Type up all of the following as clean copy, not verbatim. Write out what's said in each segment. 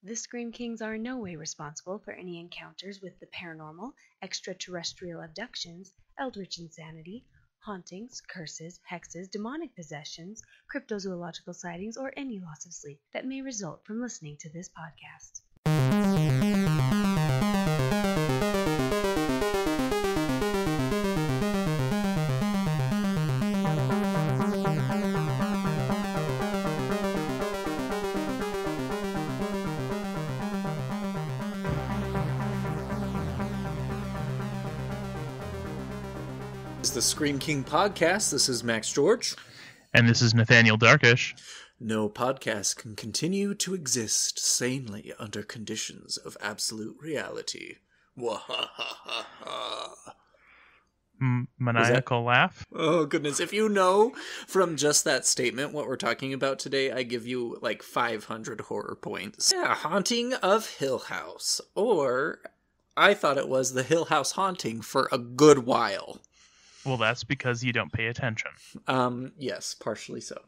The Scream Kings are in no way responsible for any encounters with the paranormal, extraterrestrial abductions, eldritch insanity, hauntings, curses, hexes, demonic possessions, cryptozoological sightings, or any loss of sleep that may result from listening to this podcast. The Scream King podcast. This is Max George. And this is Nathaniel Darkish. No podcast can continue to exist sanely under conditions of absolute reality. Maniacal laugh? Oh, goodness. If you know from just that statement what we're talking about today, I give you like 500 horror points. Yeah, Haunting of Hill House. Or I thought it was the Hill House Haunting for a good while. Well, that's because you don't pay attention. Yes, partially so.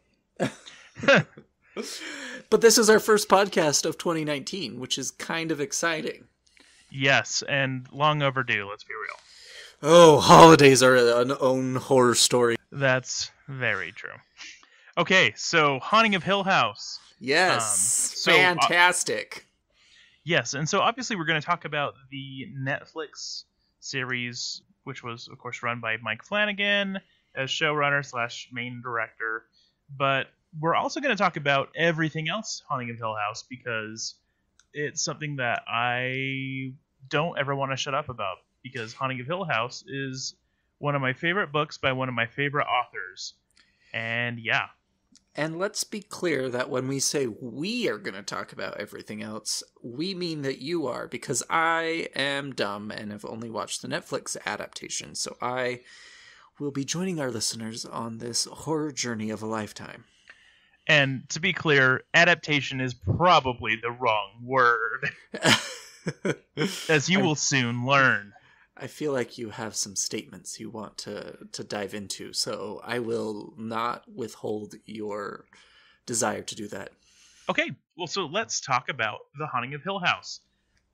But this is our first podcast of 2019, which is kind of exciting. Yes, and long overdue, let's be real. Oh, holidays are an own horror story. That's very true. Okay, so Haunting of Hill House. Yes, fantastic. Yes, and so obviously we're going to talk about the Netflix series, which was, of course, run by Mike Flanagan as showrunner / main director. But we're also going to talk about everything else Haunting of Hill House, because it's something that I don't ever want to shut up about, because Haunting of Hill House is one of my favorite books by one of my favorite authors. And yeah. And let's be clear that when we say we are going to talk about everything else, we mean that you are, because I am dumb and have only watched the Netflix adaptation. So I will be joining our listeners on this horror journey of a lifetime. And to be clear, adaptation is probably the wrong word, as you will soon learn. I feel like you have some statements you want to dive into, so I will not withhold your desire to do that. Okay, well, so let's talk about The Haunting of Hill House.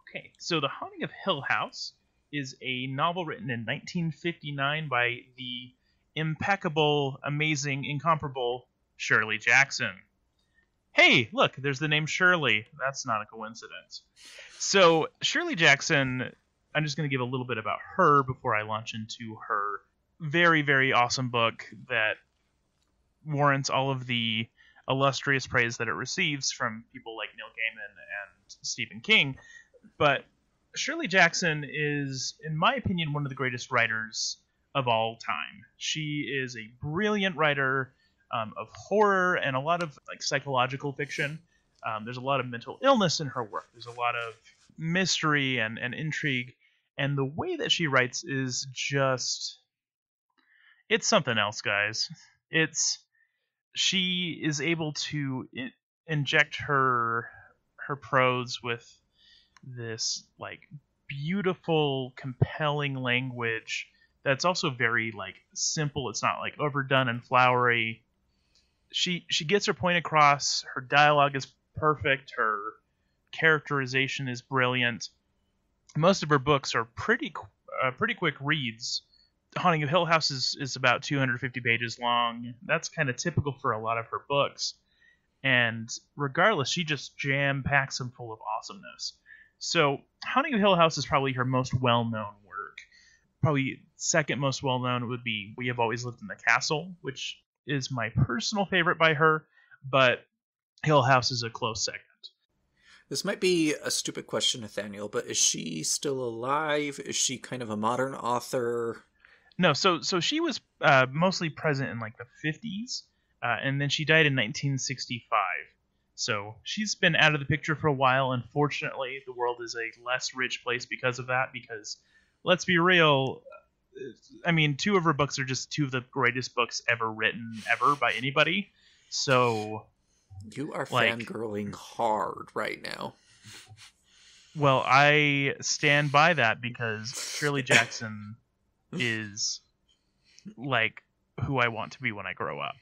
Okay, so The Haunting of Hill House is a novel written in 1959 by the impeccable, amazing, incomparable Shirley Jackson. Hey, look, there's the name Shirley. That's not a coincidence. So, Shirley Jackson, I'm just going to give a little bit about her before I launch into her very, very awesome book that warrants all of the illustrious praise that it receives from people like Neil Gaiman and Stephen King. But Shirley Jackson is, in my opinion, one of the greatest writers of all time. She is a brilliant writer of horror and a lot of psychological fiction. There's a lot of mental illness in her work. There's a lot of mystery and intrigue. And the way that she writes is just... it's something else, guys. She is able to inject her prose with this beautiful, compelling language that's also very simple. It's not overdone and flowery. She gets her point across. Her dialogue is perfect. Her characterization is brilliant. Most of her books are pretty quick reads. Haunting of Hill House is about 250 pages long. That's kind of typical for a lot of her books. And regardless, she just jam-packs them full of awesomeness. So Haunting of Hill House is probably her most well-known work. Probably second most well-known would be We Have Always Lived in the Castle, which is my personal favorite by her, but Hill House is a close second. This might be a stupid question, Nathaniel, but is she still alive? Is she kind of a modern author? No, so she was mostly present in the 50s, and then she died in 1965. So she's been out of the picture for a while. Unfortunately, the world is a less rich place because of that, because let's be real, I mean, two of her books are just two of the greatest books ever written, ever, by anybody. So... you are fangirling hard right now. Well, I stand by that because Shirley Jackson is who I want to be when I grow up.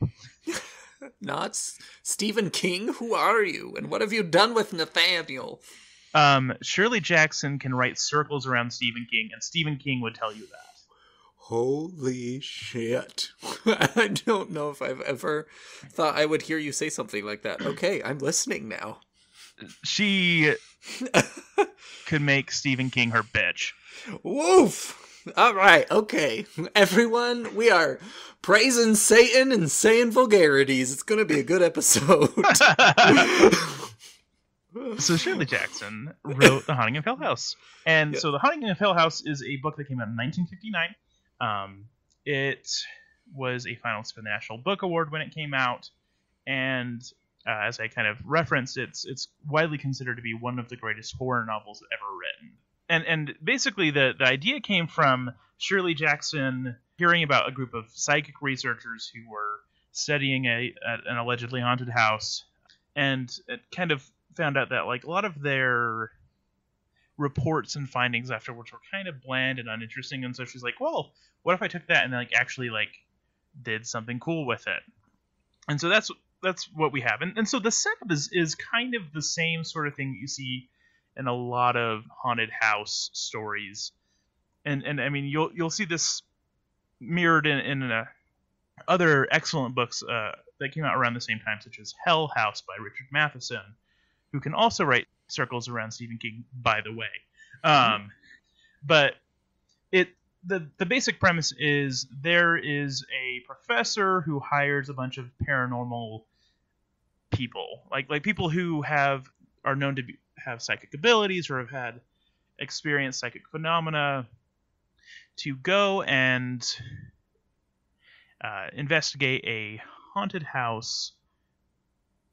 Not Stephen King? Who are you? And what have you done with Nathaniel? Shirley Jackson can write circles around Stephen King, and Stephen King would tell you that. Holy shit. I don't know if I've ever thought I would hear you say something like that. Okay, I'm listening now. She could make Stephen King her bitch. Woof! All right, okay. Everyone, we are praising Satan and saying vulgarities. It's going to be a good episode. So Shirley Jackson wrote The Haunting of Hill House. And so The Haunting of Hill House is a book that came out in 1959. It was a finalist for the National Book Award when it came out. And as I kind of referenced, it's widely considered to be one of the greatest horror novels ever written. And basically the idea came from Shirley Jackson hearing about a group of psychic researchers who were studying an allegedly haunted house, and it kind of found out that like a lot of their reports and findings afterwards were kind of bland and uninteresting, and so she's like, well, what if I took that and like actually like did something cool with it? And so that's what we have. And so the setup is kind of the same sort of thing that you see in a lot of haunted house stories, and I mean you'll see this mirrored in other excellent books that came out around the same time, such as Hell House by Richard Matheson, who can also write circles around Stephen King, by the way. But the basic premise is there is a professor who hires a bunch of paranormal people, like people who are known to have psychic abilities or have had experienced psychic phenomena, to go and investigate a haunted house,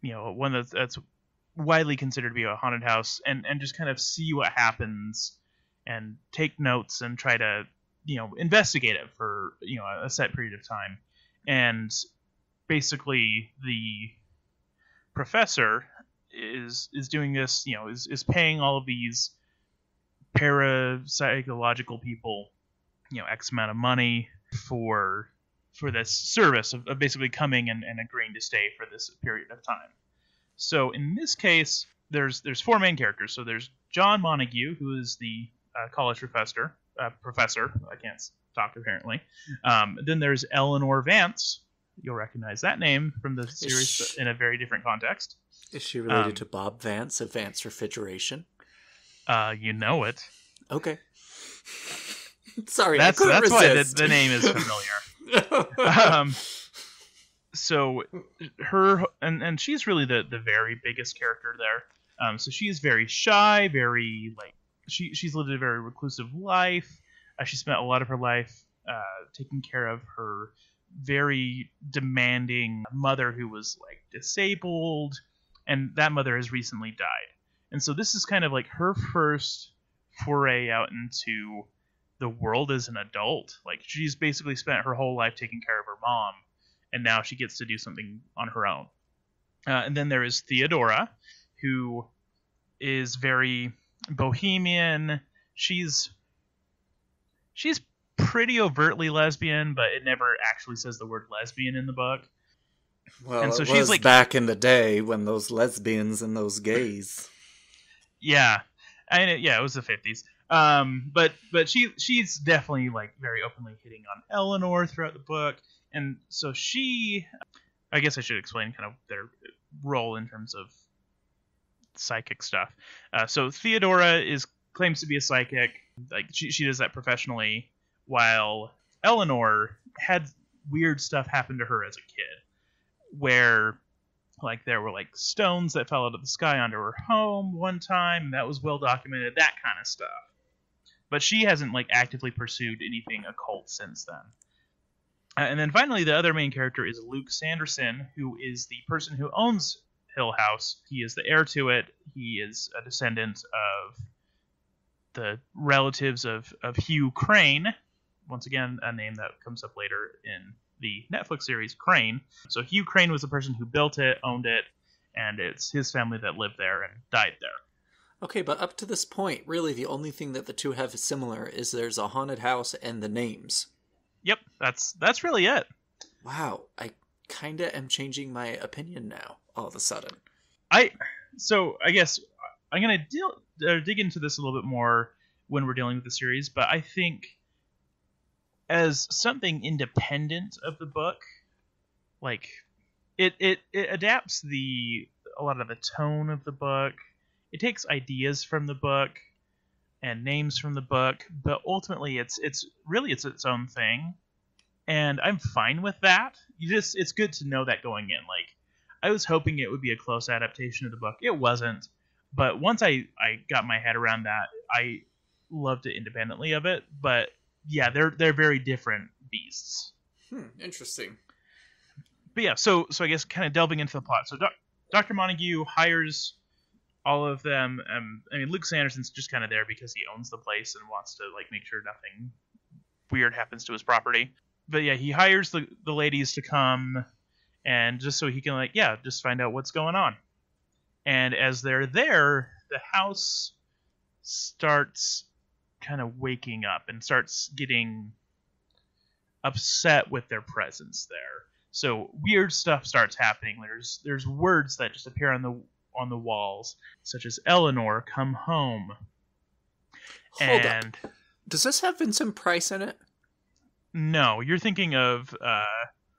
one that's widely considered to be a haunted house, and just kind of see what happens and take notes and try to investigate it for a set period of time. And basically the professor is doing this, is paying all of these parapsychological people X amount of money for this service of basically coming and agreeing to stay for this period of time. So in this case, there's four main characters. So there's John Montague, who is the college professor. I can't talk apparently. Then there's Eleanor Vance. You'll recognize that name from the series in a very different context. Is she related to Bob Vance of Vance Refrigeration? You know it. Okay. Sorry, that's why the name is familiar. So her and she's really the very biggest character there. So she's very shy, very she's lived a very reclusive life. She spent a lot of her life taking care of her very demanding mother who was disabled, and that mother has recently died. And so this is kind of like her first foray out into the world as an adult. She's basically spent her whole life taking care of her mom, and now she gets to do something on her own. And then there is Theodora, who is very bohemian. She's pretty overtly lesbian, but it never actually says the word lesbian in the book. Well, and so it she's was back in the day when those lesbians and those gays. Yeah, it was the 50s. But she's definitely very openly hitting on Eleanor throughout the book, and so I guess I should explain kind of their role in terms of psychic stuff. So Theodora claims to be a psychic. She does that professionally, while Eleanor had weird stuff happen to her as a kid, where there were stones that fell out of the sky onto her home one time, and that was well documented, that kind of stuff. But she hasn't actively pursued anything occult since then. And then finally, the other main character is Luke Sanderson, who is the person who owns Hill House. He is the heir to it. He is a descendant of the relatives of Hugh Crane. Once again, a name that comes up later in the Netflix series Crane. So Hugh Crane was the person who built it, owned it, and it's his family that lived there and died there. Okay, but up to this point, really the only thing that the two have similar is there's a haunted house and the names. Yep, that's really it. Wow, I kind of am changing my opinion now, all of a sudden. So I guess I'm going to dig into this a little bit more when we're dealing with the series, but I think as something independent of the book, like it adapts a lot of the tone of the book. It takes ideas from the book and names from the book, but ultimately it's really its own thing, and I'm fine with that. It's good to know that going in. Like, I was hoping it would be a close adaptation of the book. It wasn't, but once I got my head around that, I loved it independently of it. But yeah, they're very different beasts. Interesting. But yeah, so I guess kind of delving into the plot. So Dr. Montague hires all of them. I mean, Luke Sanderson's just kind of there because he owns the place and wants to like make sure nothing weird happens to his property. But yeah, he hires the ladies to come, and just so he can like, yeah, just find out what's going on. And as they're there, the house starts kind of waking up and starts getting upset with their presence there. So weird stuff starts happening. There's words that just appear on the walls, such as "Eleanor, come home." Hold up. Does this have Vincent Price in it? No, you're thinking of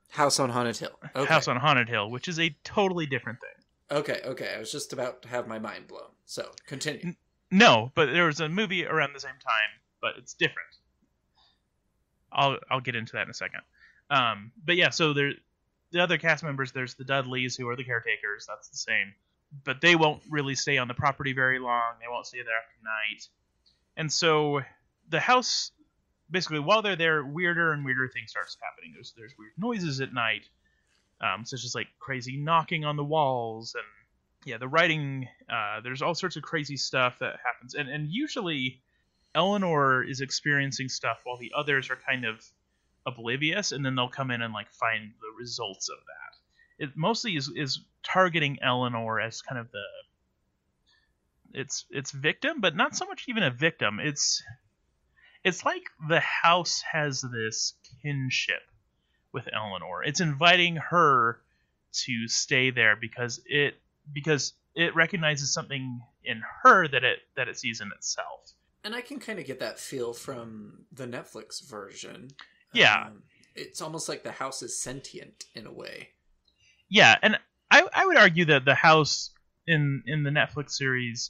House on Haunted Hill. Okay. House on Haunted Hill, which is a totally different thing. Okay. I was just about to have my mind blown. So, continue. No, but there was a movie around the same time, but it's different. I'll get into that in a second. But yeah, so the other cast members, there's the Dudleys, who are the caretakers. That's the same. But they won't really stay on the property very long. They won't stay there after night. And so the house, basically, while they're there, weirder and weirder things starts happening. There's weird noises at night, such as like crazy knocking on the walls, and yeah, the writing. There's all sorts of crazy stuff that happens, and usually Eleanor is experiencing stuff while the others are kind of oblivious, and then they'll come in and like find the results of that. It mostly is targeting Eleanor as kind of its victim, but not so much even a victim. It's like the house has this kinship with Eleanor. It's inviting her to stay there because it recognizes something in her that it sees in itself. And I can kind of get that feel from the Netflix version. Yeah. It's almost like the house is sentient in a way. Yeah, and I would argue that the house in the Netflix series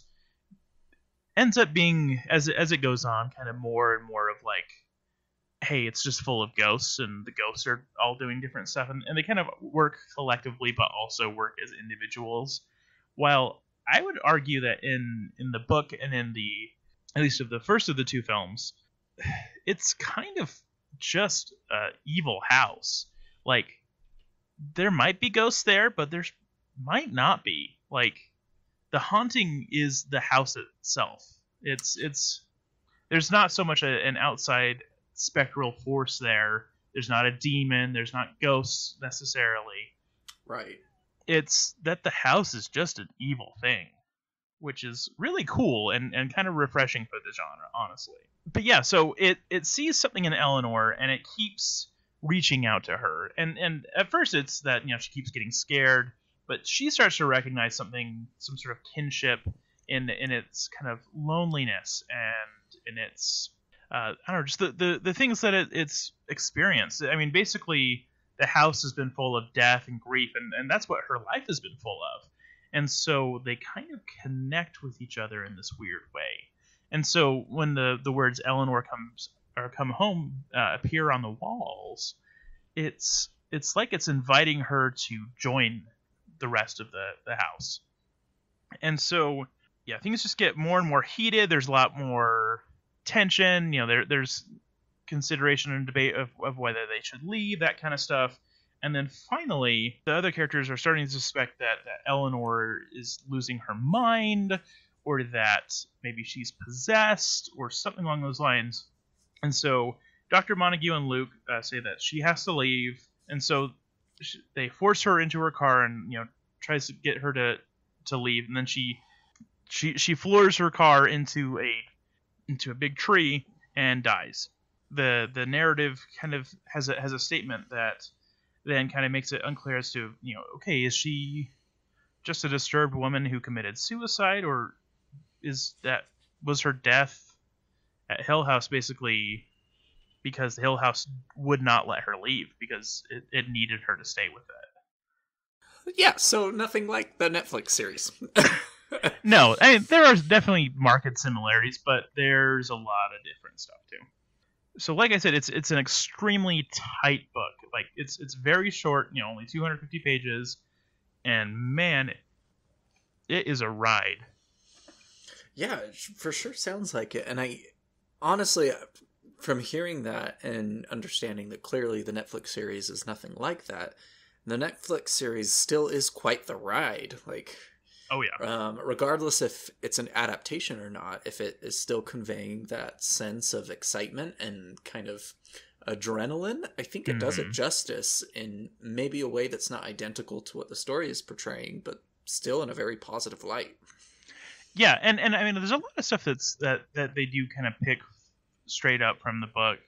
ends up being, as it goes on, kind of more and more of like, hey, it's just full of ghosts, and the ghosts are all doing different stuff, and they kind of work collectively, but also work as individuals. While I would argue that in the book and in at least of the first of the two films, it's kind of just an evil house. Like, there might be ghosts there, but there might not be. Like, the haunting is the house itself. It's there's not so much an outside spectral force there. There's not a demon. There's not ghosts necessarily. Right. It's that the house is just an evil thing, which is really cool and kind of refreshing for the genre, honestly. But yeah, so it sees something in Eleanor, and it keeps reaching out to her. And at first it's that, she keeps getting scared, but she starts to recognize some sort of kinship in its kind of loneliness and in its I don't know, just the things that it's experienced. I mean, basically the house has been full of death and grief, and that's what her life has been full of. And so they kind of connect with each other in this weird way. And so when the words Eleanor come home appear on the walls, it's like it's inviting her to join the rest of the house. And so, yeah, things just get more and more heated. There's a lot more tension. There's consideration and debate of whether they should leave, that kind of stuff. And then finally, the other characters are starting to suspect that Eleanor is losing her mind, or that maybe she's possessed, or something along those lines. And so Dr. Montague and Luke say that she has to leave, and so they force her into her car and tries to get her to leave, and then she floors her car into a big tree and dies. The narrative kind of has a statement that then kind of makes it unclear as to, okay, is she just a disturbed woman who committed suicide, or was her death at Hill House basically because the Hill House would not let her leave because it needed her to stay with it? Yeah, so nothing like the Netflix series. No, I mean, there are definitely marked similarities, but there's a lot of different stuff too. So like I said, it's an extremely tight book. Like it's very short, only 250 pages, and man, it is a ride. Yeah, it for sure sounds like it. And I honestly, from hearing that and understanding that clearly the Netflix series is nothing like that, the Netflix series still is quite the ride. Like, oh yeah. Regardless if it's an adaptation or not, if it is still conveying that sense of excitement and kind of adrenaline, I think it does it justice in maybe a way that's not identical to what the story is portraying, but still in a very positive light. Yeah, and I mean, there's a lot of stuff that they do kind of pick straight up from the book,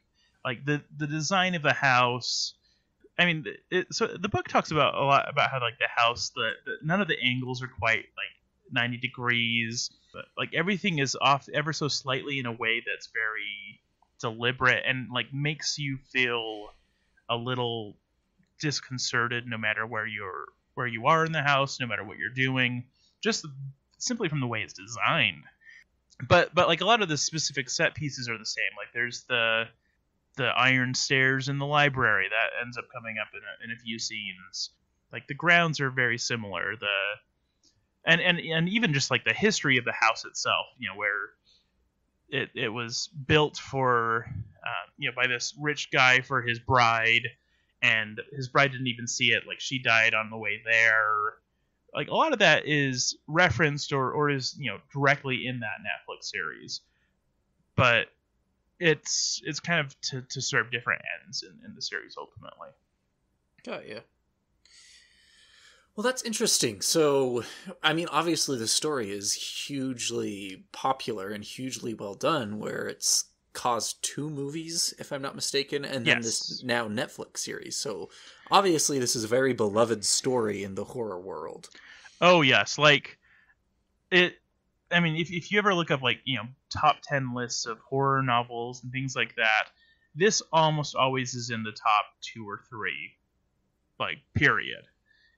like the design of the house. I mean, so the book talks about a lot about how like the house, none of the angles are quite like 90 degrees, but like everything is off ever so slightly in a way that's very deliberate and like makes you feel a little disconcerted no matter where you are in the house, no matter what you're doing, just simply from the way it's designed. But like a lot of the specific set pieces are the same. Like there's the iron stairs in the library that ends up coming up in a few scenes. Like the grounds are very similar. And even just like the history of the house itself, where it was built for by this rich guy for his bride, and his bride didn't even see it. Like she died on the way there. Like a lot of that is referenced or is directly in that Netflix series, but it's kind of to serve different ends in the series ultimately. Oh yeah. Well, that's interesting. So, I mean, obviously the story is hugely popular and hugely well done, where it's caused 2 movies, if I'm not mistaken, and then this now Netflix series. So, obviously this is a very beloved story in the horror world. Oh, yes. Like, I mean, if you ever look up, like, top 10 lists of horror novels and things like that, this almost always is in the top 2 or 3, like, period.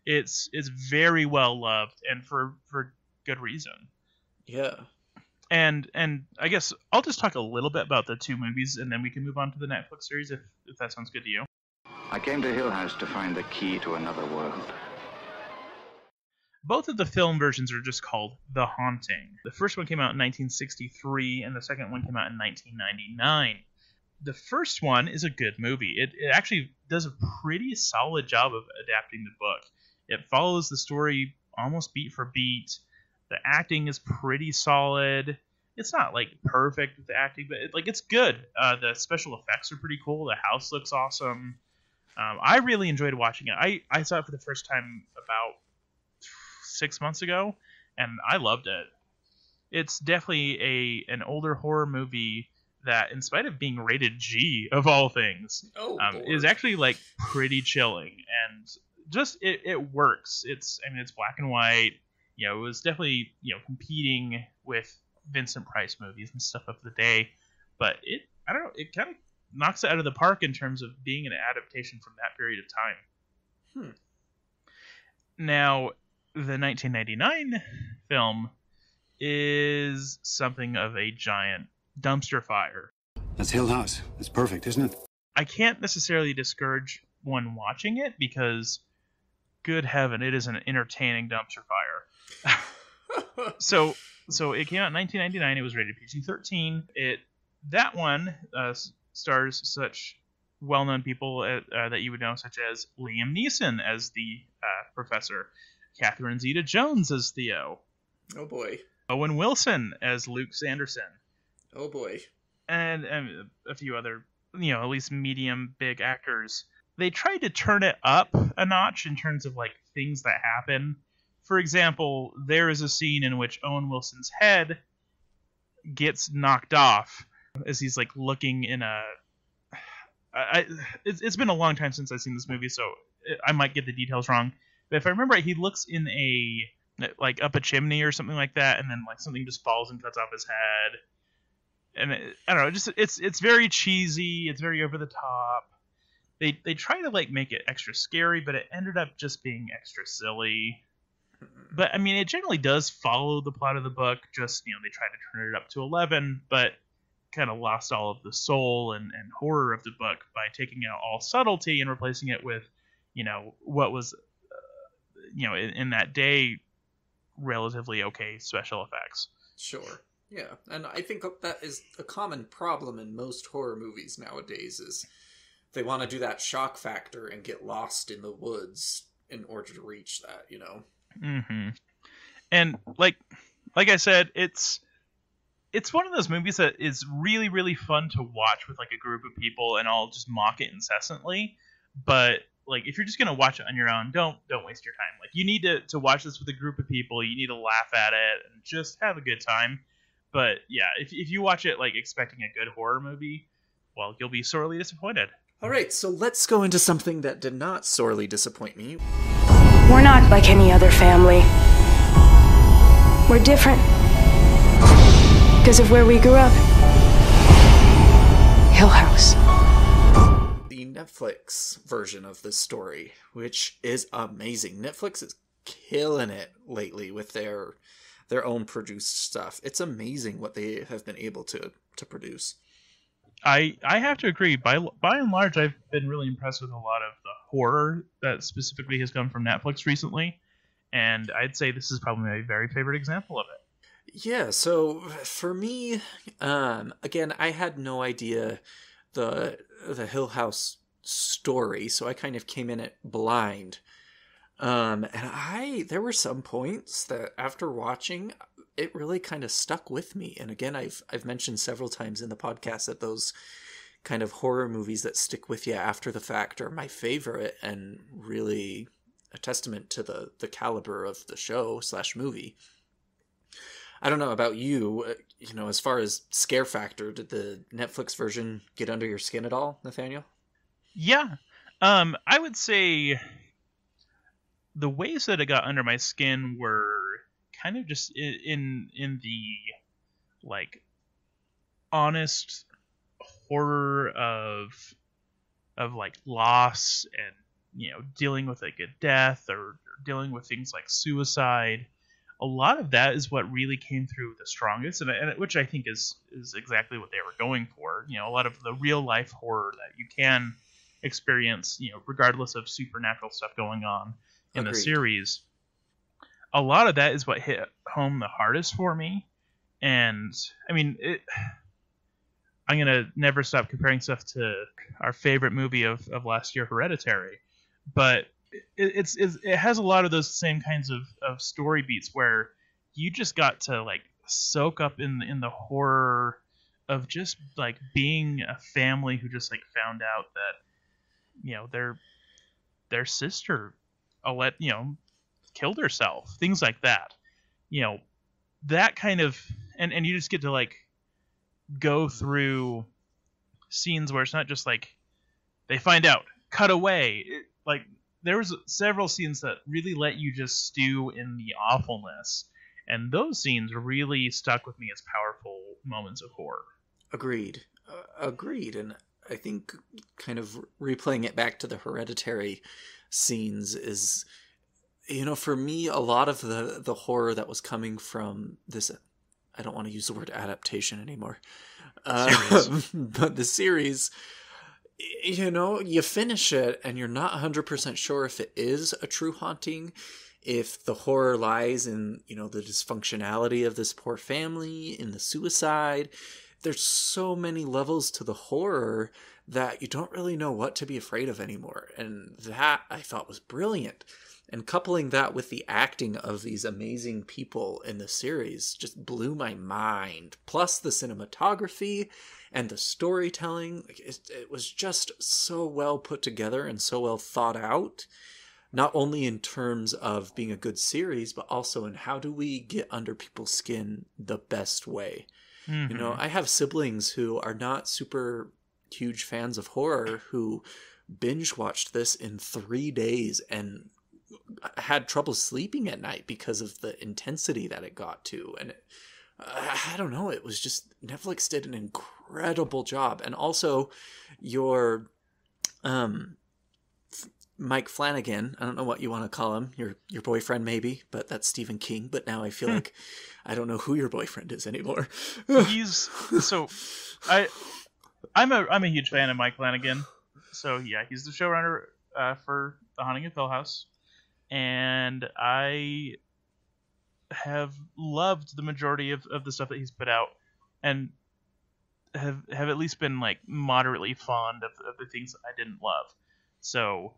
It's very well loved, and for good reason. Yeah. And I guess I'll just talk a little bit about the 2 movies, and then we can move on to the Netflix series, if that sounds good to you. I came to Hill House to find the key to another world. Both of the film versions are just called The Haunting. The first one came out in 1963, and the second one came out in 1999. The first one is a good movie. It actually does a pretty solid job of adapting the book. It follows the story almost beat for beat. The acting is pretty solid. It's not like perfect with the acting, but it's good. The special effects are pretty cool. The house looks awesome. I really enjoyed watching it. I saw it for the first time about 6 months ago, and I loved it. It's definitely an older horror movie that, in spite of being rated G of all things, is actually like pretty chilling, and just it works. It's black and white. It was definitely competing with Vincent Price movies and stuff of the day, but it kind of knocks it out of the park in terms of being an adaptation from that period of time. Now, the 1999 film is something of a giant dumpster fire. That's Hill House. It's perfect, isn't it? I can't necessarily discourage one watching it because, good heaven, it is an entertaining dumpster fire. So it came out in 1999. It was rated PG-13. That one stars such well-known people that you would know, such as Liam Neeson as the professor, Catherine Zeta-Jones as Theo. Oh boy. Owen Wilson as Luke Sanderson. Oh boy. And a few other, at least medium big actors. They tried to turn it up a notch in terms of like things that happen. For example, there is a scene in which Owen Wilson's head gets knocked off as he's like looking in a. It's been a long time since I've seen this movie, so I might get the details wrong, but if I remember right, he looks in like up a chimney or something like that, and then like something just falls and cuts off his head. And I don't know, just it's very cheesy. It's very over the top. They try to like make it extra scary, but it ended up just being extra silly. But I mean, it generally does follow the plot of the book. Just they try to turn it up to 11, but kind of lost all of the soul and horror of the book by taking out all subtlety and replacing it with what was in that day relatively okay special effects. Sure. Yeah, and I think that is a common problem in most horror movies nowadays is they want to do that shock factor and get lost in the woods in order to reach that, Mm-hmm. And like I said, it's one of those movies that is really, really fun to watch with like a group of people and all just mock it incessantly. But like if you're just gonna watch it on your own, don't waste your time. Like you need to watch this with a group of people. You need to laugh at it and just have a good time. But yeah, if you watch it like expecting a good horror movie, well, you'll be sorely disappointed. All right, so let's go into something that did not sorely disappoint me. We're not like any other family. We're different because of where we grew up. Hill House. The Netflix version of this story, which is amazing. Netflix is killing it lately with their own produced stuff. It's amazing what they have been able to produce. I have to agree. By and large, I've been really impressed with a lot of the horror that specifically has come from Netflix recently, and I'd say this is probably my very favorite example of it. Yeah, so for me, again, I had no idea the Hill House story, so I kind of came in it blind. And there were some points that after watching, it really kind of stuck with me. And again, I've mentioned several times in the podcast that those kind of horror movies that stick with you after the fact are my favorite and really a testament to the caliber of the show / movie. I don't know about you, as far as scare factor, did the Netflix version get under your skin at all, Nathaniel? Yeah. I would say the ways that it got under my skin were kind of just in the like honest horror of like loss and dealing with like a death or dealing with things like suicide. A lot of that is what really came through the strongest, and which I think is exactly what they were going for. A lot of the real life horror that you can experience, regardless of supernatural stuff going on in the series. A lot of that is what hit home the hardest for me. And I mean, I'm gonna never stop comparing stuff to our favorite movie of last year, Hereditary, but it has a lot of those same kinds of story beats where you just got to like soak up in the horror of just like being a family who just like found out that their sister killed herself, things like that. That kind of and you just get to like go through scenes where it's not just like they find out, cut away. Like there was several scenes that really let you just stew in the awfulness, and those scenes really stuck with me as powerful moments of horror. Agreed. And I think kind of replaying it back to the Hereditary scenes is, for me, a lot of the horror that was coming from this, I don't want to use the word adaptation anymore, but the series, you finish it and you're not 100% sure if it is a true haunting, if the horror lies in, the dysfunctionality of this poor family, in the suicide. There's so many levels to the horror that you don't really know what to be afraid of anymore. And that I thought was brilliant. And coupling that with the acting of these amazing people in the series just blew my mind. Plus the cinematography and the storytelling. It was just so well put together and so well thought out. Not only in terms of being a good series, but also in how do we get under people's skin the best way. Mm-hmm. I have siblings who are not super huge fans of horror who binge watched this in 3 days and had trouble sleeping at night because of the intensity that it got to. And I don't know, it was just, Netflix did an incredible job. And also your Mike Flanagan, I don't know what you want to call him, your boyfriend maybe, but that's Stephen King. But now I feel like I don't know who your boyfriend is anymore. I'm a huge fan of Mike Flanagan. So yeah, he's the showrunner for The Haunting of Hill House, and I have loved the majority of the stuff that he's put out, and have at least been like moderately fond of the things that I didn't love. So,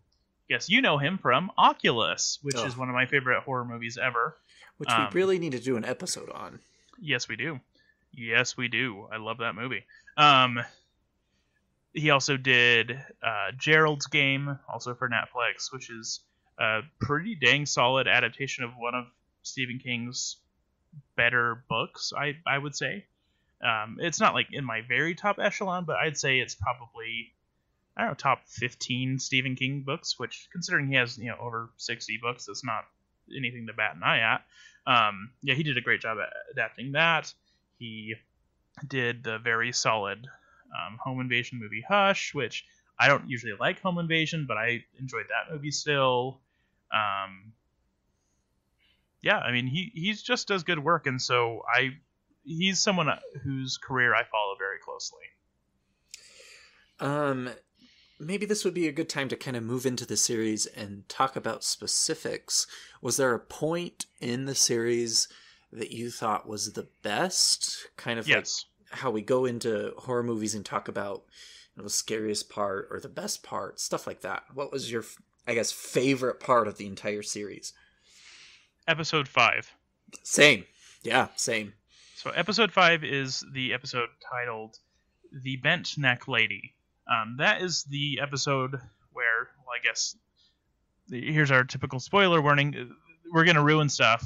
yes, you know him from Oculus, which is one of my favorite horror movies ever. Which we really need to do an episode on. Yes, we do. Yes, we do. I love that movie. He also did Gerald's Game, also for Netflix, which is a pretty dang solid adaptation of one of Stephen King's better books, I would say. It's not like in my very top echelon, but I'd say it's probably, I don't know, top 15 Stephen King books, which, considering he has, over 60 books, that's not anything to bat an eye at. Yeah, he did a great job at adapting that. He did the very solid home invasion movie Hush, which I don't usually like home invasion, but I enjoyed that movie still. Yeah, I mean, he just does good work, and so he's someone whose career I follow very closely. Maybe this would be a good time to kind of move into the series and talk about specifics. Was there a point in the series that you thought was the best? Kind of like how we go into horror movies and talk about the scariest part or the best part, stuff like that. What was your, I guess, favorite part of the entire series? Episode 5. Same. Yeah, same. So episode 5 is the episode titled The Bent Neck Lady. That is the episode where, well, I guess, here's our typical spoiler warning. We're going to ruin stuff.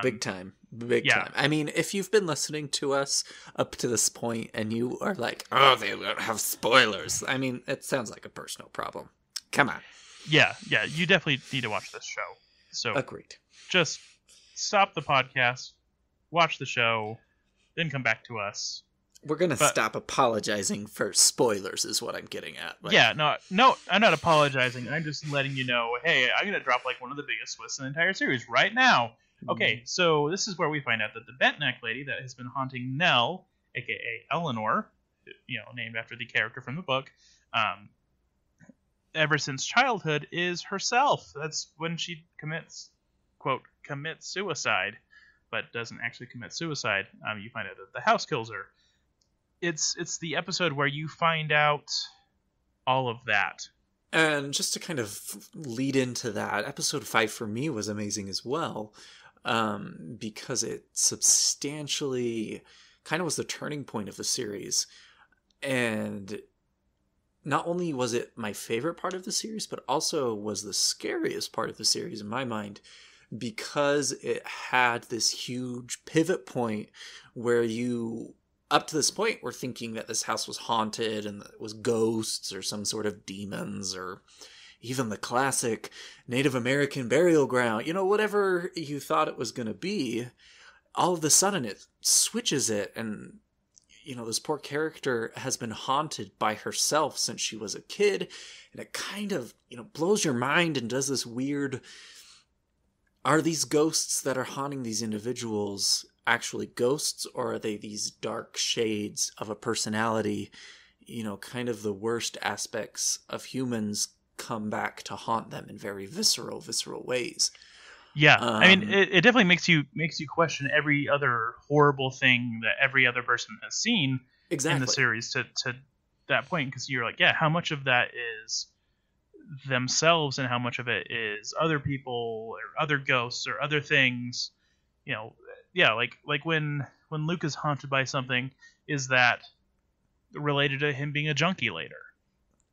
Big time. Big time. I mean, if you've been listening to us up to this point and you are like, oh, they don't have spoilers. I mean, it sounds like a personal problem. Come on. Yeah, you definitely need to watch this show. So agreed. Just stop the podcast, watch the show, then come back to us. We're going to stop apologizing for spoilers is what I'm getting at. Like, yeah, no, I'm not apologizing. I'm just letting you know, hey, I'm going to drop like one of the biggest twists in the entire series right now. Okay, so this is where we find out that the Bent Neck Lady that has been haunting Nell, a.k.a. Eleanor, named after the character from the book, ever since childhood, is herself. That's when she commits suicide, but doesn't actually commit suicide. You find out that the house kills her. It's the episode where you find out all of that. And just to kind of lead into that, episode 5 for me was amazing as well, because it substantially kind of was the turning point of the series. And not only was it my favorite part of the series, but also was the scariest part of the series in my mind, because it had this huge pivot point where you, up to this point, were thinking that this house was haunted and that it was ghosts or some sort of demons or even the classic Native American burial ground, whatever you thought it was going to be. All of a sudden it switches it, and this poor character has been haunted by herself since she was a kid, and it kind of blows your mind and does this weird, are these ghosts that are haunting these individuals actually ghosts, or are they these dark shades of a personality? Kind of the worst aspects of humans come back to haunt them in very visceral ways. Yeah, I mean, it definitely makes you question every other horrible thing that every other person has seen in the series to that point, because you're like, yeah, how much of that is themselves and how much of it is other people or other ghosts or other things? Yeah, like when Luke is haunted by something, is that related to him being a junkie later?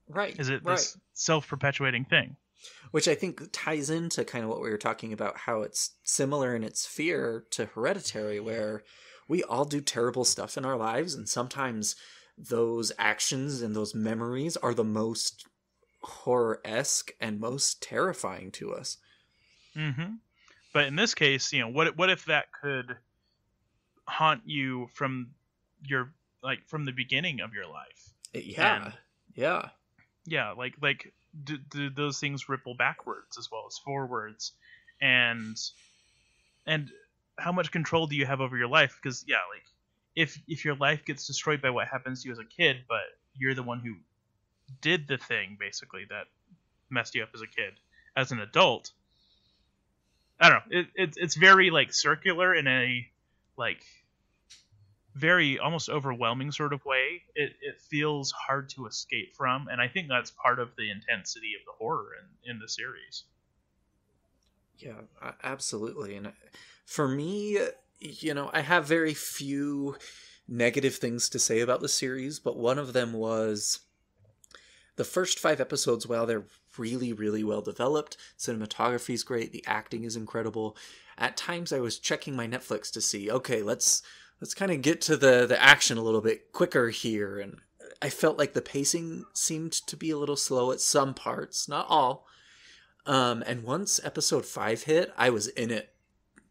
Right. Is it this self-perpetuating thing? Which I think ties into kind of what we were talking about, how it's similar in its fear to Hereditary, where we all do terrible stuff in our lives, and sometimes those actions and those memories are the most horror-esque and most terrifying to us. Mm-hmm. But in this case, what if that could haunt you from from the beginning of your life? Yeah, like do those things ripple backwards as well as forwards, and how much control do you have over your life? Because like if your life gets destroyed by what happens to you as a kid, but you're the one who did the thing basically that messed you up as a kid, as an adult, I don't know. It's very like circular in a like very almost overwhelming sort of way. It feels hard to escape from, and I think that's part of the intensity of the horror in the series. Yeah, absolutely. And for me, I have very few negative things to say about the series, but one of them was the first 5 episodes. While they're really, really well developed, cinematography is great, the acting is incredible. At times I was checking my Netflix to see, okay, let's kind of get to the action a little bit quicker here, and I felt like the pacing seemed to be a little slow at some parts, not all. And once episode 5 hit, I was in it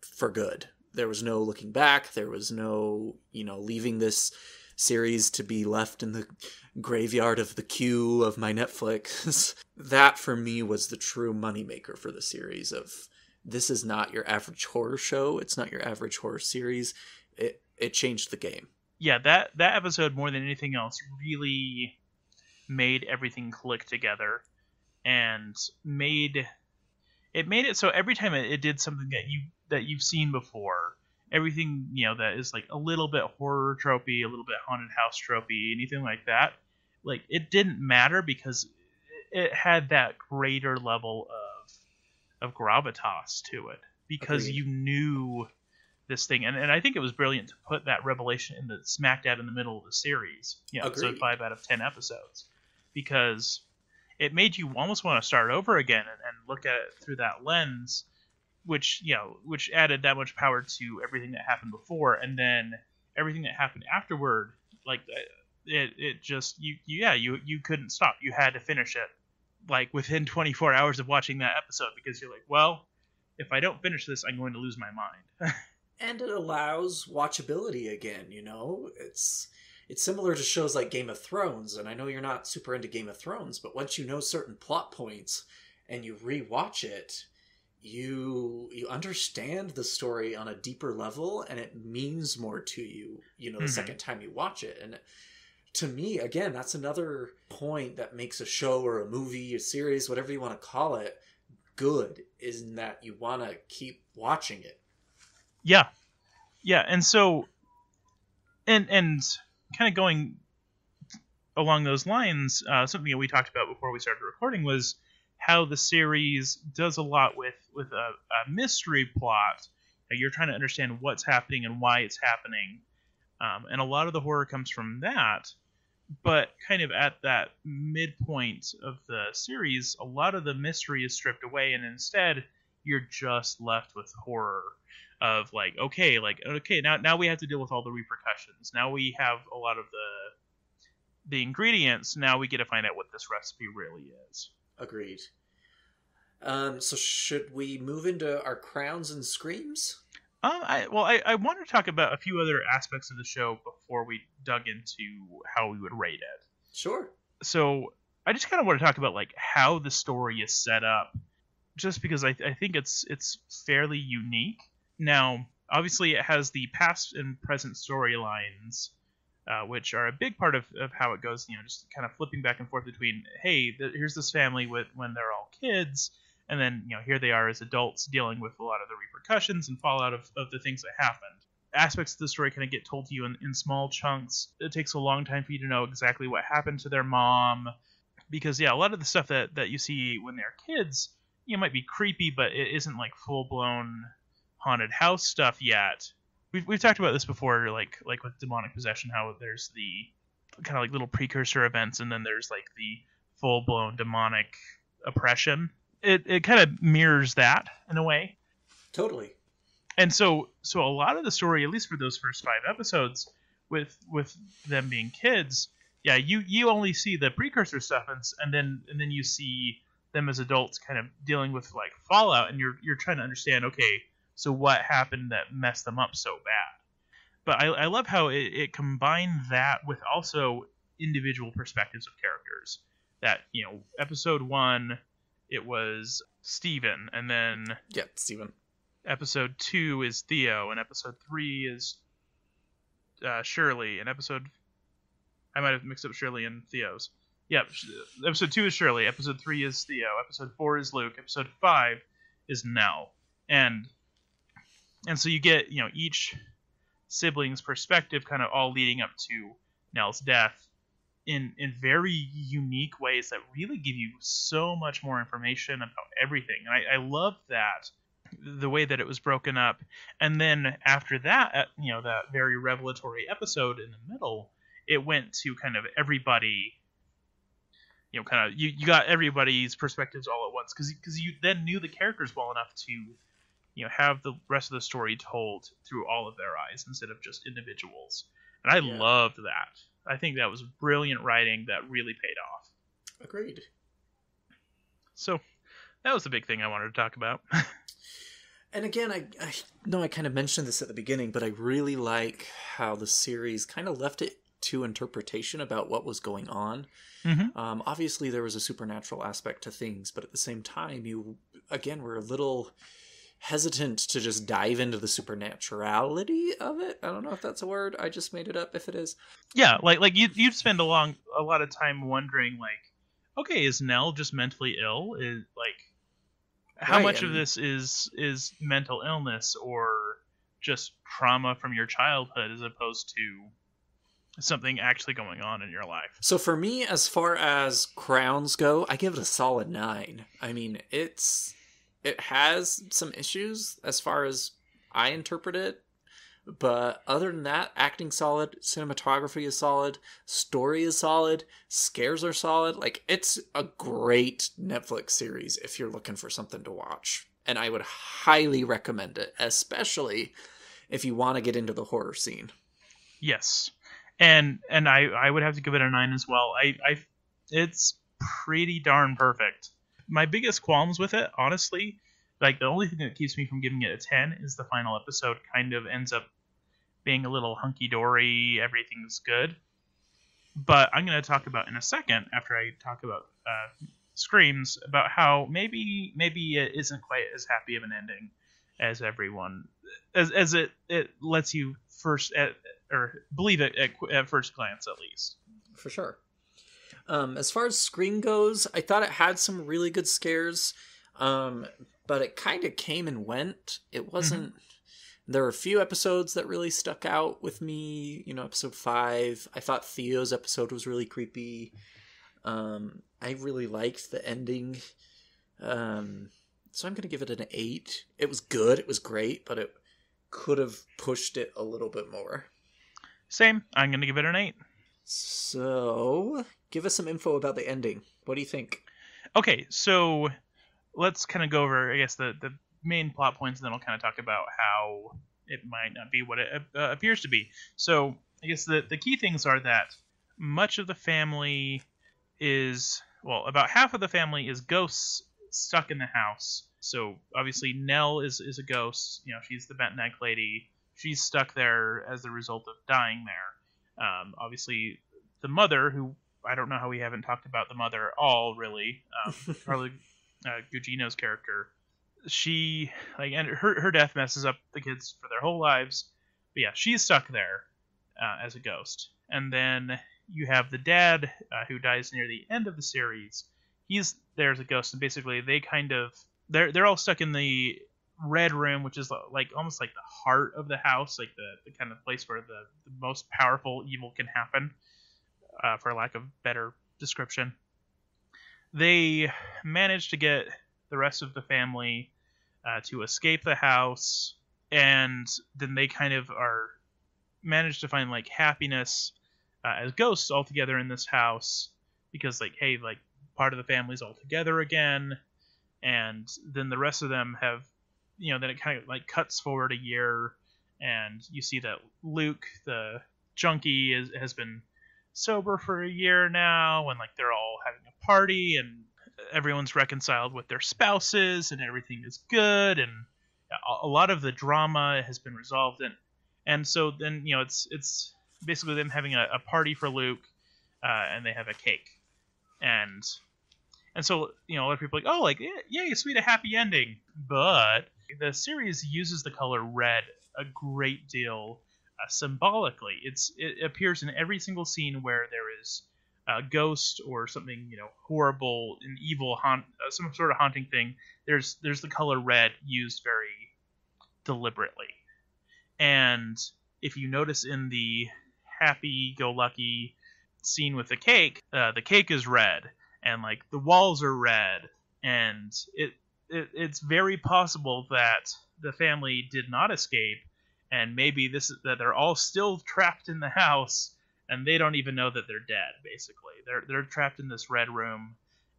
for good. There was no looking back. There was no, leaving this series to be left in the graveyard of the queue of my Netflix. That for me was the true moneymaker for the series of, this is not your average horror show. It's not your average horror series. It changed the game. Yeah, that episode, more than anything else, really made everything click together, and made it so every time it did something that you've seen before, everything that is like a little bit horror tropey, a little bit haunted house tropey, anything like that, like it didn't matter because it had that greater level of gravitas to it, because Agreed. You knew this thing, and I think it was brilliant to put that revelation in the smack dab in the middle of the series. So 5 out of 10 episodes, because it made you almost want to start over again and look at it through that lens, which added that much power to everything that happened before, and then everything that happened afterward. Like it just you couldn't stop. You had to finish it like within 24 hours of watching that episode, because you're like, well, if I don't finish this, I'm going to lose my mind. And it allows watchability again, It's similar to shows like Game of Thrones, and I know you're not super into Game of Thrones, but once you know certain plot points and you rewatch it, you understand the story on a deeper level, and it means more to you, the second time you watch it. And to me, again, that's another point that makes a show or a movie, a series, whatever you want to call it, good, is in that you want to keep watching it. Yeah, and so, and kind of going along those lines, something that we talked about before we started recording was how the series does a lot with a mystery plot. You're trying to understand what's happening and why it's happening, and a lot of the horror comes from that. But kind of at that midpoint of the series, a lot of the mystery is stripped away, and instead you're just left with horror. Of okay, now we have to deal with all the repercussions. Now we have a lot of the ingredients. Now we get to find out what this recipe really is. Agreed. So should we move into our crowns and screams? I want to talk about a few other aspects of the show before we dug into how we would rate it. Sure. So I just kind of want to talk about how the story is set up, just because I think it's fairly unique. Now, obviously, it has the past and present storylines, which are a big part of how it goes. Just kind of flipping back and forth between, hey, here's this family when they're all kids, and then here they are as adults dealing with a lot of the repercussions and fallout of the things that happened. Aspects of the story kind of get told to you in small chunks. It takes a long time for you to know exactly what happened to their mom, because a lot of the stuff that you see when they're kids, might be creepy, but it isn't full blown haunted house stuff yet. We've talked about this before, like with demonic possession, how there's the kind of little precursor events, and then there's the full blown demonic oppression. It kind of mirrors that in a way. Totally. And so a lot of the story, at least for those first 5 episodes, with them being kids, yeah, you only see the precursor stuff, and then you see them as adults kind of dealing with like fallout, and you're trying to understand, okay, so what happened that messed them up so bad. But I love how it combined that with also individual perspectives of characters. That, you know, episode 1, it was Steven, and then Yeah, Steven. episode 2 is Theo, and episode 3 is Shirley, and I might have mixed up Shirley and Theo's. Yeah, episode 2 is Shirley, episode 3 is Theo, episode 4 is Luke, episode 5 is Nell. And so you get, you know, each sibling's perspective kind of all leading up to Nell's death in very unique ways that really give you so much more information about everything. And I love that, the way that it was broken up. And then after that, you know, that very revelatory episode in the middle, it went to kind of everybody, you know, kind of you got everybody's perspectives all at once, because you then knew the characters well enough to, you know, have the rest of the story told through all of their eyes instead of just individuals. And I loved that. I think that was brilliant writing that really paid off. Agreed. So that was the big thing I wanted to talk about. And again, I know I kind of mentioned this at the beginning, but I really like how the series kind of left it to interpretation about what was going on. Mm-hmm. Obviously, there was a supernatural aspect to things, but at the same time, you, again, were a little hesitant to just dive into the supernaturality of it. I don't know if that's a word. I just made it up if it is. Yeah, like you'd spend a lot of time wondering, like, okay, is Nell just mentally ill? Is like, how Right, much of and- this is mental illness or just trauma from your childhood as opposed to something actually going on in your life? So for me, as far as crowns go, I give it a solid 9. I mean, it has some issues as far as I interpret it, but other than that, acting solid, cinematography is solid, story is solid, scares are solid. Like, it's a great Netflix series if you're looking for something to watch. And I would highly recommend it, especially if you want to get into the horror scene. Yes. And I would have to give it a 9 as well. It's pretty darn perfect. My biggest qualms with it, honestly, like the only thing that keeps me from giving it a 10 is the final episode kind of ends up being a little hunky-dory, everything's good. But I'm going to talk about in a second, after I talk about Screams, about how maybe it isn't quite as happy of an ending as everyone, as it lets you first or believe it at first glance, at least. For sure. As far as Scream goes, I thought it had some really good scares, but it kind of came and went. It wasn't... There were a few episodes that really stuck out with me. You know, episode 5. I thought Theo's episode was really creepy. I really liked the ending. So I'm going to give it an 8. It was good. It was great, but it could have pushed it a little bit more. Same. I'm going to give it an 8. So, give us some info about the ending. What do you think? Okay, so let's kind of go over, I guess, the main plot points, and then I'll kind of talk about how it might not be what it appears to be. So, I guess the key things are that much of the family is, well, about half of the family is ghosts stuck in the house. So, obviously, Nell is a ghost. You know, she's the bent neck lady. She's stuck there as a result of dying there. Obviously, the mother, who I don't know how we haven't talked about the mother at all, really. Probably Gugino's character. She, like, and her death messes up the kids for their whole lives. But yeah, she's stuck there as a ghost. And then you have the dad, who dies near the end of the series. He's there as a ghost, and basically they kind of they're all stuck in the red room, which is like almost like the heart of the house, like the kind of place where the most powerful evil can happen, for lack of better description. They manage to get the rest of the family to escape the house, and then they kind of manage to find like happiness as ghosts all together in this house, because like, hey, like part of the family's all together again. And then the rest of them have, you know, then it kind of like cuts forward a year, and you see that Luke, the junkie, has been sober for a year now, and like they're all having a party, and everyone's reconciled with their spouses, and everything is good, and a lot of the drama has been resolved, and so then it's basically them having a party for Luke, and they have a cake, and so a lot of people are like, oh, like yay, sweet, a happy ending, but the series uses the color red a great deal symbolically. It appears in every single scene where there is a ghost or something horrible and evil, some sort of haunting thing. There's the color red used very deliberately. And if you notice in the happy-go-lucky scene with the cake is red, and like the walls are red, and it's very possible that the family did not escape, and maybe that they're all still trapped in the house, and they don't even know that they're dead. Basically, they're trapped in this red room,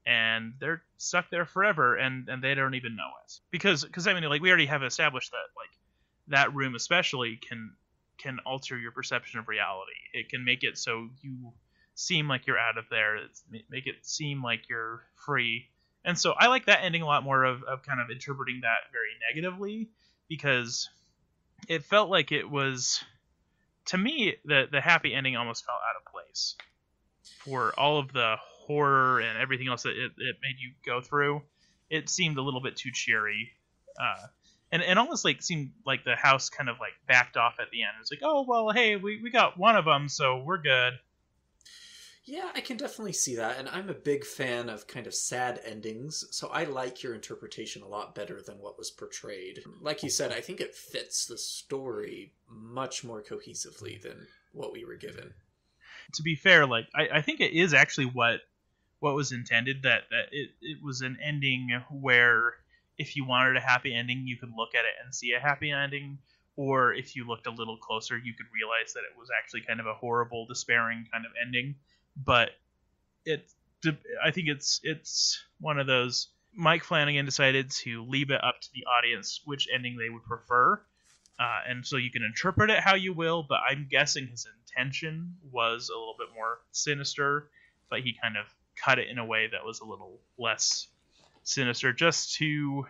and they're stuck there forever, and they don't even know it. Because I mean, like, we already have established that like that room especially can alter your perception of reality. It can make it so you seem like you're out of there. Make it seem like you're free. And so I like that ending a lot more of kind of interpreting that very negatively, because it felt like it was, to me, the happy ending almost felt out of place for all of the horror and everything else that it made you go through. It seemed a little bit too cheery. And almost like seemed like the house kind of like backed off at the end. It was like, oh, well, hey, we got one of them, so we're good. Yeah, I can definitely see that, and I'm a big fan of kind of sad endings, so I like your interpretation a lot better than what was portrayed. Like you said, I think it fits the story much more cohesively than what we were given. To be fair, like I think it is actually what was intended, that it was an ending where if you wanted a happy ending, you could look at it and see a happy ending, or if you looked a little closer, you could realize that it was actually kind of a horrible, despairing kind of ending. But I think it's one of those. Mike Flanagan decided to leave it up to the audience which ending they would prefer, and so you can interpret it how you will. But I'm guessing his intention was a little bit more sinister, but he kind of cut it in a way that was a little less sinister, just to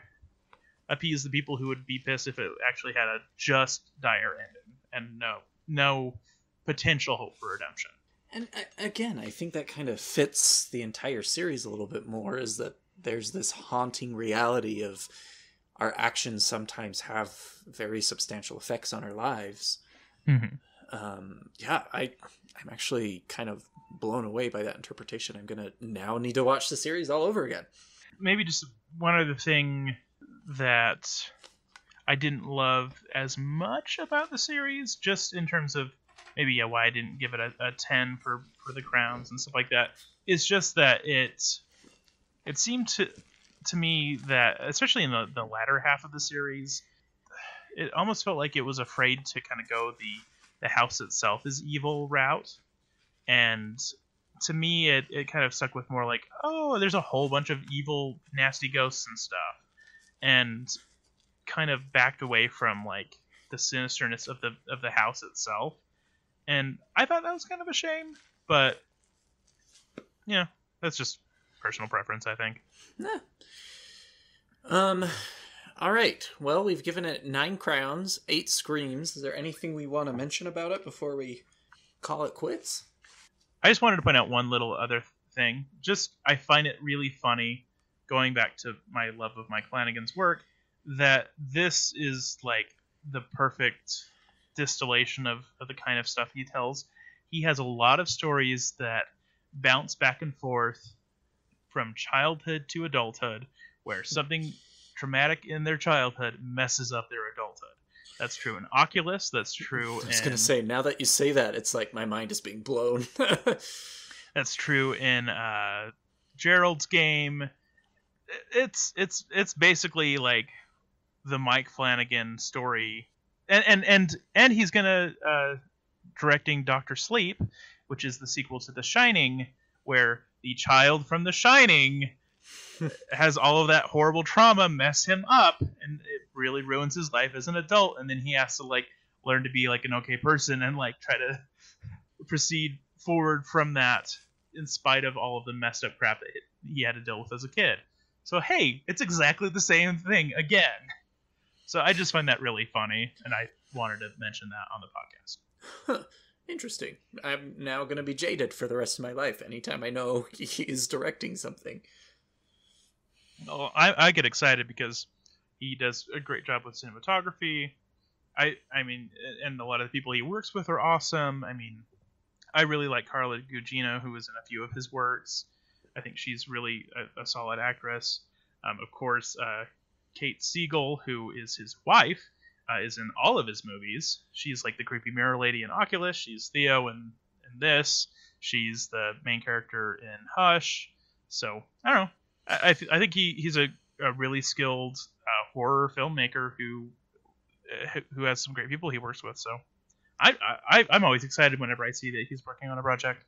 appease the people who would be pissed if it actually had a just dire ending and no potential hope for redemption. And again, I think that kind of fits the entire series a little bit more, is that there's this haunting reality of our actions sometimes have very substantial effects on our lives. Mm-hmm. Yeah, I'm actually kind of blown away by that interpretation. I'm going to now need to watch the series all over again. Maybe just one other thing that I didn't love as much about the series, just in terms of maybe why I didn't give it a 10 for the crowns and stuff like that, is just that it seemed to me that, especially in the latter half of the series, it almost felt like it was afraid to kind of go the house itself is evil route. And to me, it kind of stuck with more like, oh, there's a whole bunch of evil, nasty ghosts and stuff, and kind of backed away from like the sinisterness of the house itself. And I thought that was kind of a shame, but yeah, that's just personal preference, I think. Yeah. All right. Well, we've given it 9 crowns, 8 screams. Is there anything we want to mention about it before we call it quits? I just wanted to point out one little other thing. Just, I find it really funny, going back to my love of Mike Flanagan's work, that this is like the perfect distillation of the kind of stuff he tells. He has a lot of stories that bounce back and forth from childhood to adulthood, where something traumatic in their childhood messes up their adulthood. That's true in Oculus. That's true in... I was going to say, now that you say that, it's like my mind is being blown. That's true in Gerald's game. It's basically like the Mike Flanagan story. And he's gonna directing Dr. Sleep, which is the sequel to The Shining, where the child from The Shining has all of that horrible trauma mess him up, and it really ruins his life as an adult. And then he has to like learn to be like an okay person and like try to proceed forward from that in spite of all of the messed up crap that he had to deal with as a kid. So, hey, it's exactly the same thing again. So I just find that really funny, and I wanted to mention that on the podcast. Huh. Interesting. I'm now going to be jaded for the rest of my life anytime I know he is directing something. Well, I get excited because he does a great job with cinematography. I mean, and a lot of the people he works with are awesome. I mean, I really like Carla Gugino, who was in a few of his works. I think she's really a solid actress. Of course, Kate Siegel, who is his wife, is in all of his movies. She's like the creepy mirror lady in Oculus. She's Theo in this. She's the main character in Hush. So, I don't know. I think he's a really skilled horror filmmaker who has some great people he works with. So I'm always excited whenever I see that he's working on a project.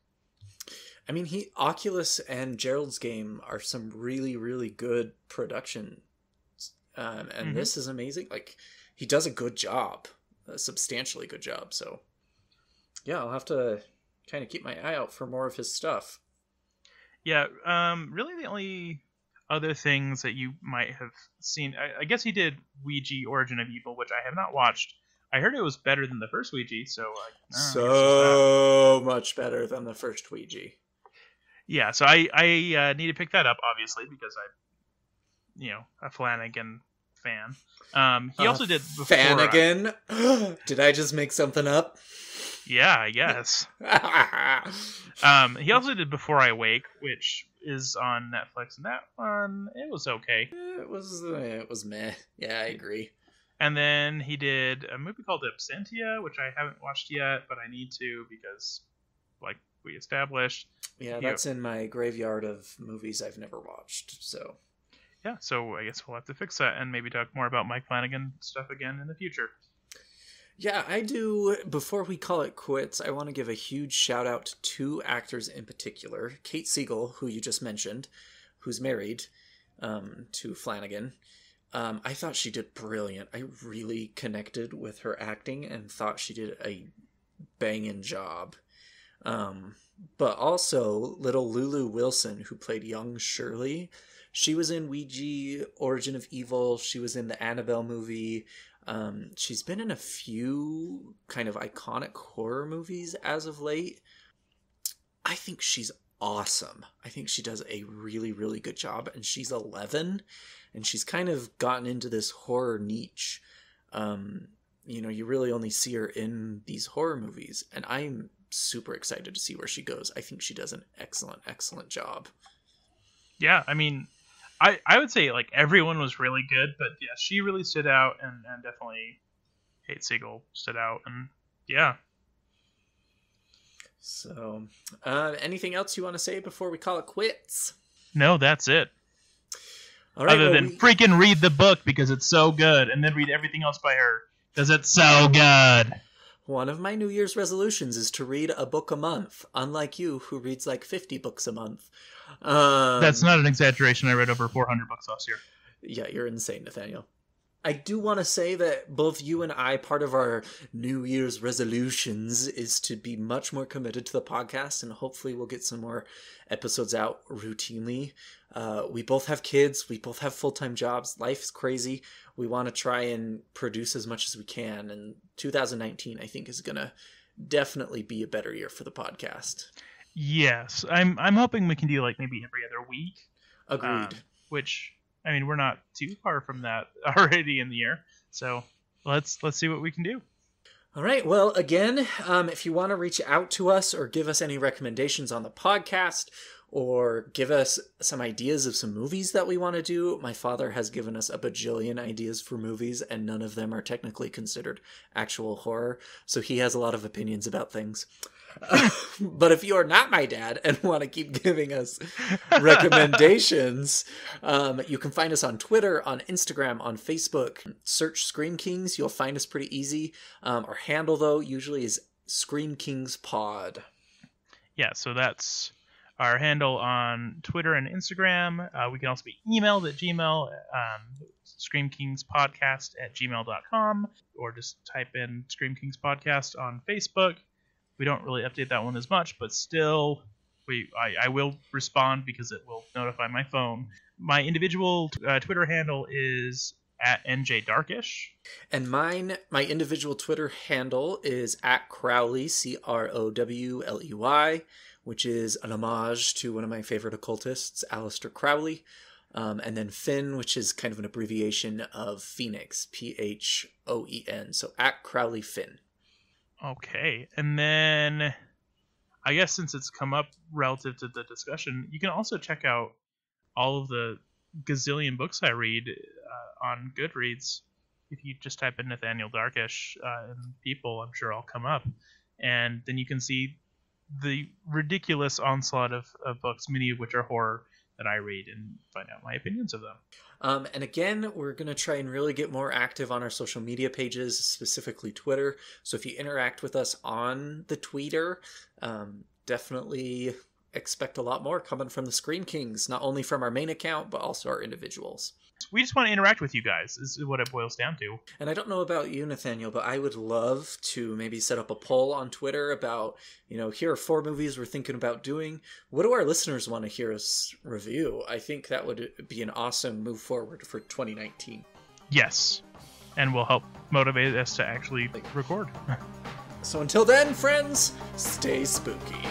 I mean, Oculus and Gerald's Game are some really, really good production. And this is amazing. Like, he does a good job, a substantially good job. So, yeah, I'll have to kind of keep my eye out for more of his stuff. Yeah, really the only other things that you might have seen, I guess he did Ouija Origin of Evil, which I have not watched. I heard it was better than the first Ouija, so much better than the first Ouija. Yeah, so I need to pick that up, obviously, because I'm, a Flanagan fan. He also did before, Flanagan? Did I just make something up? Yeah, I guess. He also did Before I Wake, which is on Netflix, and that one, it was okay. It was meh. Yeah, I agree. And then he did a movie called Absentia, which I haven't watched yet, but I need to because, like we established. Yeah, that's in my graveyard of movies I've never watched, so. Yeah, so I guess we'll have to fix that and maybe talk more about Mike Flanagan stuff again in the future. Yeah, I do. Before we call it quits, I want to give a huge shout out to two actors in particular. Kate Siegel, who you just mentioned, who's married to Flanagan. I thought she did brilliant. I really connected with her acting and thought she did a banging job. But also, little Lulu Wilson, who played young Shirley, she was in Ouija, Origin of Evil. She was in the Annabelle movie. She's been in a few kind of iconic horror movies as of late. I think she's awesome. I think she does a really, really good job. And she's 11, and she's kind of gotten into this horror niche. You really only see her in these horror movies. And I'm super excited to see where she goes. I think she does an excellent, excellent job. Yeah, I mean, I would say like everyone was really good, but yeah, she really stood out, and definitely Kate Siegel stood out, and yeah. So, anything else you want to say before we call it quits? No, that's it. All right, Other than freaking read the book because it's so good, and then read everything else by her because it's so good. One of my New Year's resolutions is to read a book a month, unlike you, who reads like 50 books a month. That's not an exaggeration. I read over 400 books last year. Yeah, you're insane, Nathaniel. I do want to say that both you and I, part of our New Year's resolutions is to be much more committed to the podcast, and hopefully we'll get some more episodes out routinely. We both have kids. We both have full-time jobs. Life's crazy. We want to try and produce as much as we can, and 2019, I think, is going to definitely be a better year for the podcast. Yes, I'm hoping we can do like maybe every other week. Agreed. Which, I mean, we're not too far from that already in the year. So let's see what we can do. All right. Well, again, if you want to reach out to us or give us any recommendations on the podcast or give us some ideas of some movies that we want to do, my father has given us a bajillion ideas for movies, and none of them are technically considered actual horror. So he has a lot of opinions about things. But if you are not my dad and want to keep giving us recommendations, you can find us on Twitter, on Instagram, on Facebook. Search Scream Kings. You'll find us pretty easy. Our handle, though, usually is Scream Kings Pod. Yeah, so that's our handle on Twitter and Instagram. We can also be emailed at Gmail, screamkingspodcast@gmail.com, or just type in Scream Kings Podcast on Facebook. We don't really update that one as much, but still, I will respond because it will notify my phone. My individual Twitter handle is at NJDarkish. And my individual Twitter handle is at Crowley, Crowley, which is an homage to one of my favorite occultists, Aleister Crowley. And then Finn, which is kind of an abbreviation of Phoenix, Phon. So at Crowley Finn. Okay, and then I guess since it's come up relative to the discussion, you can also check out all of the gazillion books I read on Goodreads. If you just type in Nathaniel Darkish and people, I'm sure I'll come up. And then you can see the ridiculous onslaught of books, many of which are horror, that I read and find out my opinions of them. And again, we're going to try and really get more active on our social media pages, specifically Twitter. So if you interact with us on the Twitter, definitely expect a lot more coming from the Screen Kings, not only from our main account, but also our individuals. We just want to interact with you guys, is what it boils down to. And I don't know about you, Nathaniel, but I would love to maybe set up a poll on Twitter about, here are 4 movies we're thinking about doing. What do our listeners want to hear us review? I think that would be an awesome move forward for 2019. Yes, and will help motivate us to actually record. So until then, friends, stay spooky.